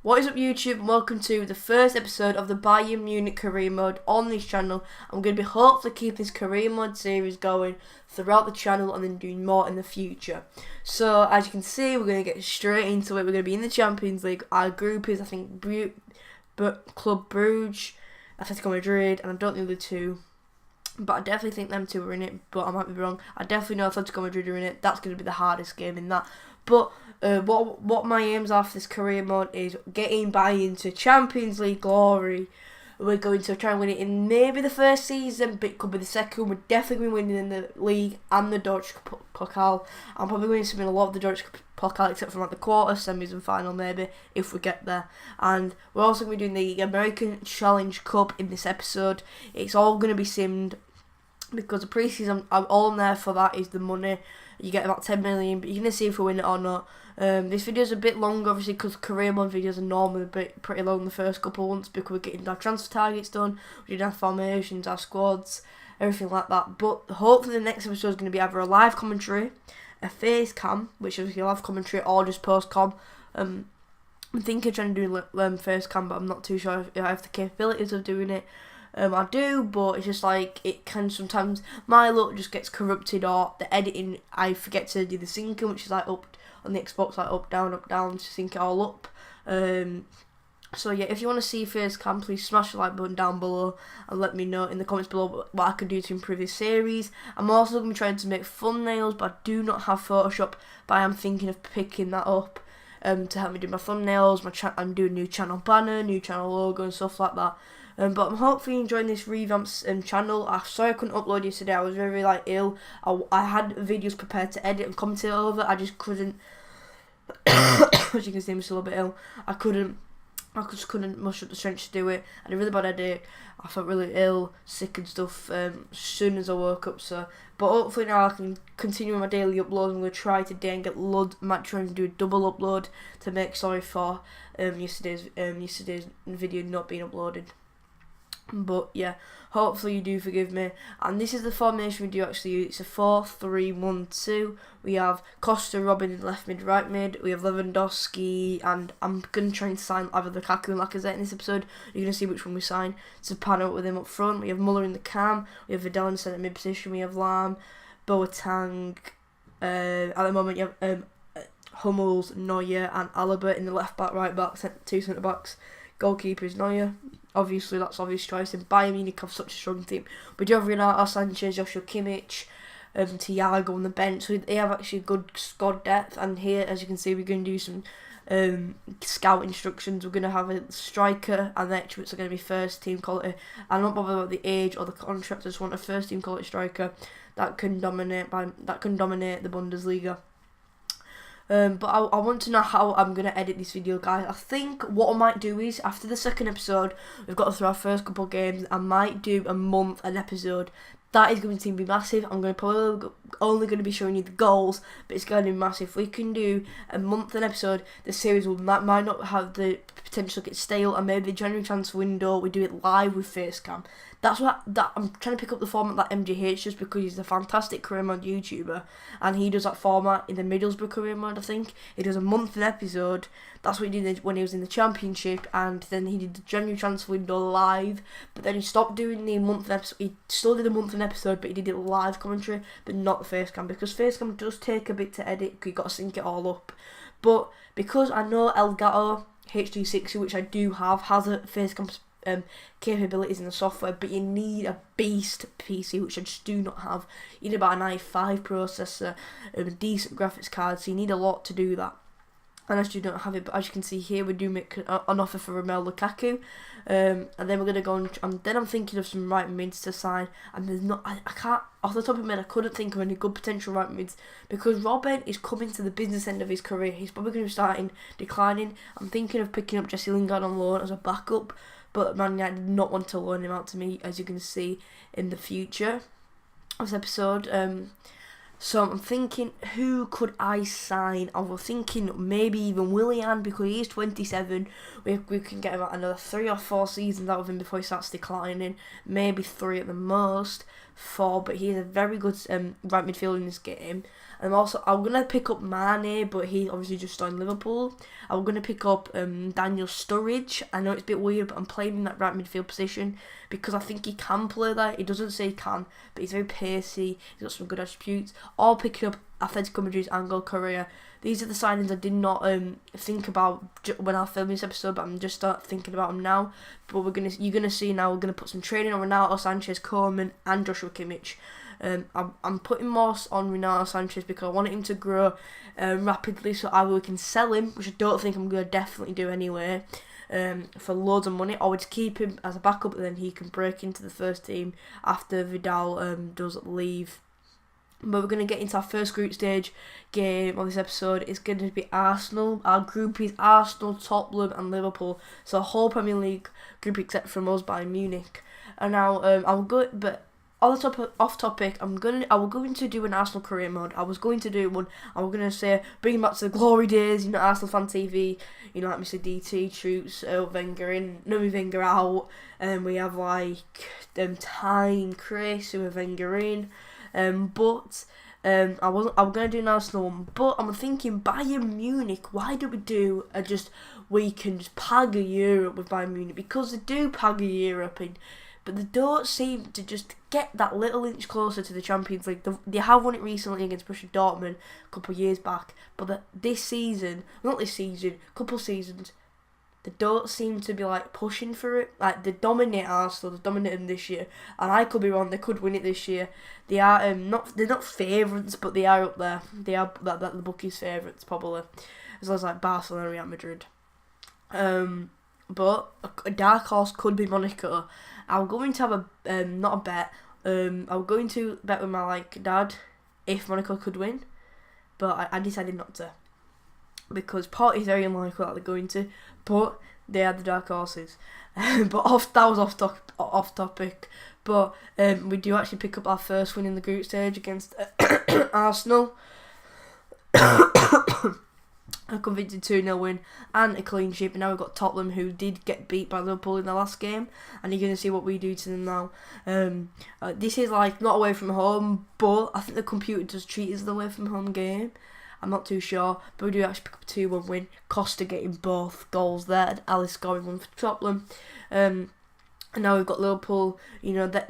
What is up YouTube, and welcome to the first episode of the Bayern Munich career mode on this channel. I'm going to be hopefully keeping this career mode series going throughout the channel and then doing more in the future. So as you can see, we're going to get straight into it. We're going to be in the Champions League. Our group is, I think, Club Brugge, Atletico Madrid, and I don't know the two. But I definitely think them two are in it, but I might be wrong. I definitely know Atletico Madrid are in it. That's going to be the hardest game in that. But what my aims are for this career mode is getting Bayern to Champions League glory. We're going to try and win it in maybe the first season, but it could be the second. We're definitely winning in the league and the Deutsche Pokal. I'm probably going to win a lot of the Deutsche Pokal, except for like the quarter, semis and final maybe, if we get there. And we're also going to be doing the American Challenge Cup in this episode. It's all going to be simmed, because the pre-season, all I'm there for that is the money. You get about 10 million, but you're going to see if we win it or not. This video is a bit long, obviously, because career mode videos are normally pretty long the first couple of months, because we're getting our transfer targets done, we're doing our formations, our squads, everything like that. But hopefully the next episode is going to be either a live commentary, a face cam, which is a live commentary, or just post com. I'm thinking of trying to do face cam, but I'm not too sure if I have the capabilities of doing it. I do, but it's just like, it can sometimes, my look just gets corrupted, or the editing, I forget to do the syncing, which is like up on the Xbox, like up, down, to sync it all up. So yeah, if you want to see face cam, please smash the like button down below and let me know in the comments below what I can do to improve this series. I'm also going to be trying to make thumbnails, but I do not have Photoshop, but I am thinking of picking that up to help me do my thumbnails. I'm doing a new channel banner, new channel logo and stuff like that. But I'm hopefully enjoying this revamped channel. I'm sorry I couldn't upload yesterday. I was very ill. I had videos prepared to edit and commentate over. I just couldn't. As you can see, I'm still a bit ill. I just couldn't muster up the strength to do it. I had a really bad headache. I felt really ill, sick and stuff as soon as I woke up. But hopefully now I can continue with my daily uploads. I'm going to try today and get loads. I might try and do a double upload to make sorry for yesterday's video not being uploaded. But yeah, hopefully you do forgive me. And this is the formation we do actually use. It's a 4-3-1-2. We have Costa, Robin in left mid, right mid. We have Lewandowski, and I'm going to try and sign either Lukaku and Lacazette in this episode. You're going to see which one we sign. To pan out with him up front. We have Muller in the cam. We have Vidal in the centre mid position. We have Lam, Boateng. At the moment you have Hummels, Neuer and Alaba in the left back, right back, two centre backs. Goalkeeper is Neuer. Obviously, that's obvious choice. And Bayern Munich have such a strong team. We do have Renato Sanchez, Joshua Kimmich, Thiago on the bench. So they have actually good squad depth. And here, as you can see, we're going to do some scout instructions. We're going to have a striker and the experts are going to be first team quality. I'm not bothered about the age or the contract. I just want a first team quality striker that can dominate the Bundesliga. But I want to know how I'm going to edit this video, guys. I think what I might do is, after the second episode, we've got through our first couple of games, I might do a month an episode. That is going to be massive. I'm going to probably only going to be showing you the goals, but it's going to be massive. If we can do a month an episode, the series might not have the potential to get stale, and maybe the January transfer window, we do it live with Facecam. That's what I'm trying to pick up the format that MGH does, because he's a fantastic career mode YouTuber, and he does that format in the Middlesbrough career mode. I think he does a month an episode. That's what he did when he was in the Championship, and then he did the January transfer window live. But then he stopped doing the month episode. He still did a month an episode, but he did it live commentary, but not the Facecam, because Facecam does take a bit to edit. Because you got to sync it all up. But because I know Elgato HD60, which I do have, has a Facecam capabilities in the software, but you need a beast PC, which I just do not have. You need about an i5 processor, a decent graphics card, so you need a lot to do that. And I just don't have it. But as you can see here, we do make an offer for Romelu Lukaku, and then we're gonna go and then I'm thinking of some right mids to sign. And there's not, I can't, off the top of my head, I couldn't think of any good potential right mids, because Robin is coming to the business end of his career. He's probably going to be starting declining. I'm thinking of picking up Jesse Lingard on loan as a backup, but Man United did not want to loan him out to me, as you can see in the future of this episode. So I'm thinking, who could I sign? I was thinking maybe even Willian, because he is 27. We can get about another 3 or 4 seasons out of him before he starts declining. Maybe 3 at the most, 4. But he is a very good right midfielder in this game. I'm gonna pick up Mane, but he obviously just joined Liverpool. I'm gonna pick up Daniel Sturridge. I know it's a bit weird, but I'm playing in that right midfield position because I think he can play there. He doesn't say he can, but he's very pacey. He's got some good attributes. All picking up Atletico Madrid's Angel Correa. These are the signings I did not think about when I filmed this episode, but I'm just start thinking about them now. But you're gonna see now. We're gonna put some training on Renato Sanchez, Koeman, and Joshua Kimmich. I'm putting more on Renato Sanchez because I want him to grow rapidly, so we can sell him, which I don't think I'm gonna definitely do anyway. For loads of money, or just keep him as a backup, and then he can break into the first team after Vidal does leave. But we're going to get into our first group stage game on this episode. It's going to be Arsenal. Our group is Arsenal, Tottenham and Liverpool. So a whole Premier League group except from us, Bayern Munich. And now I'll go, but off topic, I will go into do an Arsenal career mode. I was going to do one. I was going to say bring him back to the glory days. Arsenal fan TV. Like Mr. DT shoots Wenger in, Wenger out, and we have like Ty and Chris who are Wenger in. I'm gonna do an Arsenal one, but I'm thinking Bayern Munich. Why do we can just pag a Europe with Bayern Munich? Because they do pag a Europe in, but they don't seem to just get that little inch closer to the Champions League. They have won it recently against Borussia Dortmund a couple of years back, but this season, couple seasons, they don't seem to be like pushing for it. Like they dominate Arsenal, they dominated them this year, and I could be wrong. They could win it this year. They are they're not favourites, but they are up there. They are that the bookies' favourites probably, as well as like Barcelona, and Real Madrid. But a dark horse could be Monaco. I'm going to have a not a bet. I'm going to bet with my dad if Monaco could win, but I decided not to. Because part is very unlikely that they're going to, but they are the dark horses. That was off topic. But we do actually pick up our first win in the group stage against Arsenal. A convincing 2-0 win and a clean sheet. And now we've got Tottenham, who did get beat by Liverpool in the last game, and you're going to see what we do to them now. This is not away from home, but I think the computer does treat it as the away from home game. I'm not too sure, but we do actually pick up a 2-1 win. Costa getting both goals there, and Alice scoring one for Tottenham. And now we've got Liverpool. That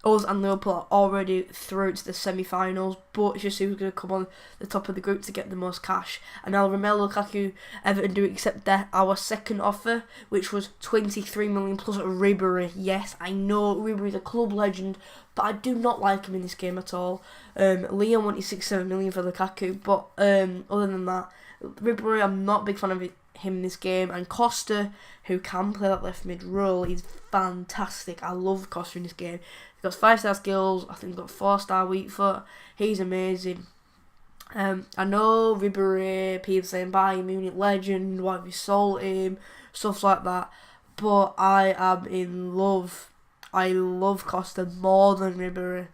us and Liverpool are already through to the semi-finals, but it's just who's going to come on the top of the group to get the most cash. And now Romelu Lukaku, Everton do accept our second offer, which was 23 million plus Ribery. Yes, I know Ribery is a club legend, but I do not like him in this game at all. Leon wanted 6-7 million for Lukaku, but other than that, Ribery, I'm not a big fan of him in this game. And Costa, who can play that left mid role, is fantastic. I love Costa in this game. He's got 5-star skills. I think he's got 4-star weak foot. He's amazing. I know Ribery, people saying Bayern Munich legend, why have you sold him, stuff like that. But I am in love. I love Costa more than Ribery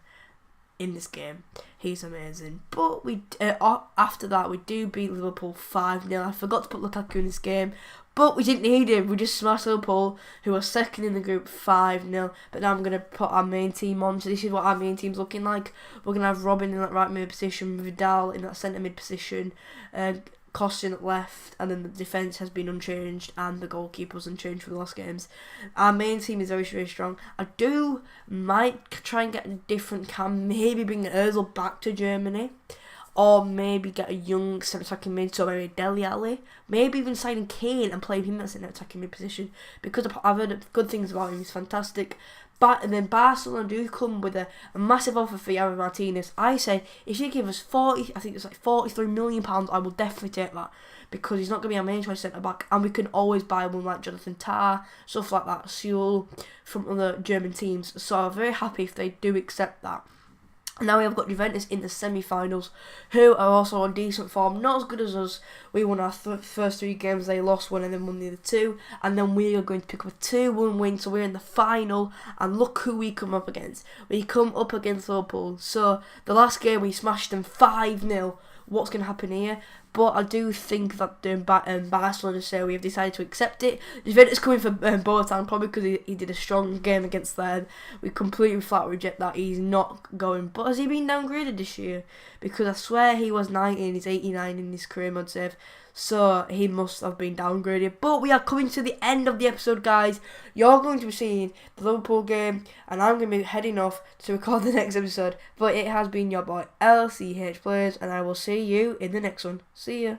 in this game. He's amazing. But after that, we do beat Liverpool 5-0. I forgot to put Lukaku in this game, but we didn't need him. We just smashed Liverpool, who are second in the group, 5-0. But now I'm going to put our main team on. So this is what our main team's looking like. We're going to have Robin in that right mid position, Vidal in that centre mid position, Costa in at left, and then the defence has been unchanged, and the goalkeeper's unchanged for the last games. Our main team is very, very strong. I might try and get a different cam, maybe bring Ozil back to Germany, or maybe get a young centre-attacking mid, so maybe Dele Alli, maybe even signing Kane and playing him as an attacking mid position, because I've heard good things about him. He's fantastic. And then Barcelona do come with a massive offer for Javi Martinez. I say, if you give us 43 million pounds, I will definitely take that, because he's not going to be our main choice centre back, and we can always buy one like Jonathan Tah, stuff like that, Seul from other German teams. So I'm very happy if they do accept that. Now we have got Juventus in the semi-finals, who are also on decent form, not as good as us. We won our first 3 games, they lost one and then won the other 2, and then we are going to pick up a 2-1 win, so we're in the final, and look who we come up against. We come up against Liverpool. So the last game we smashed them 5-0. what's going to happen here. But I do think that Barcelona say we have decided to accept it. Juventus coming for Boateng probably because he did a strong game against them. We completely flat reject that. He's not going. But has he been downgraded this year? Because I swear he was 90 and he's 89 in his career mode save. So he must have been downgraded. But we are coming to the end of the episode, guys. You're going to be seeing the Liverpool game, and I'm going to be heading off to record the next episode. But it has been your boy LCH Players, and I will see you in the next one. See ya.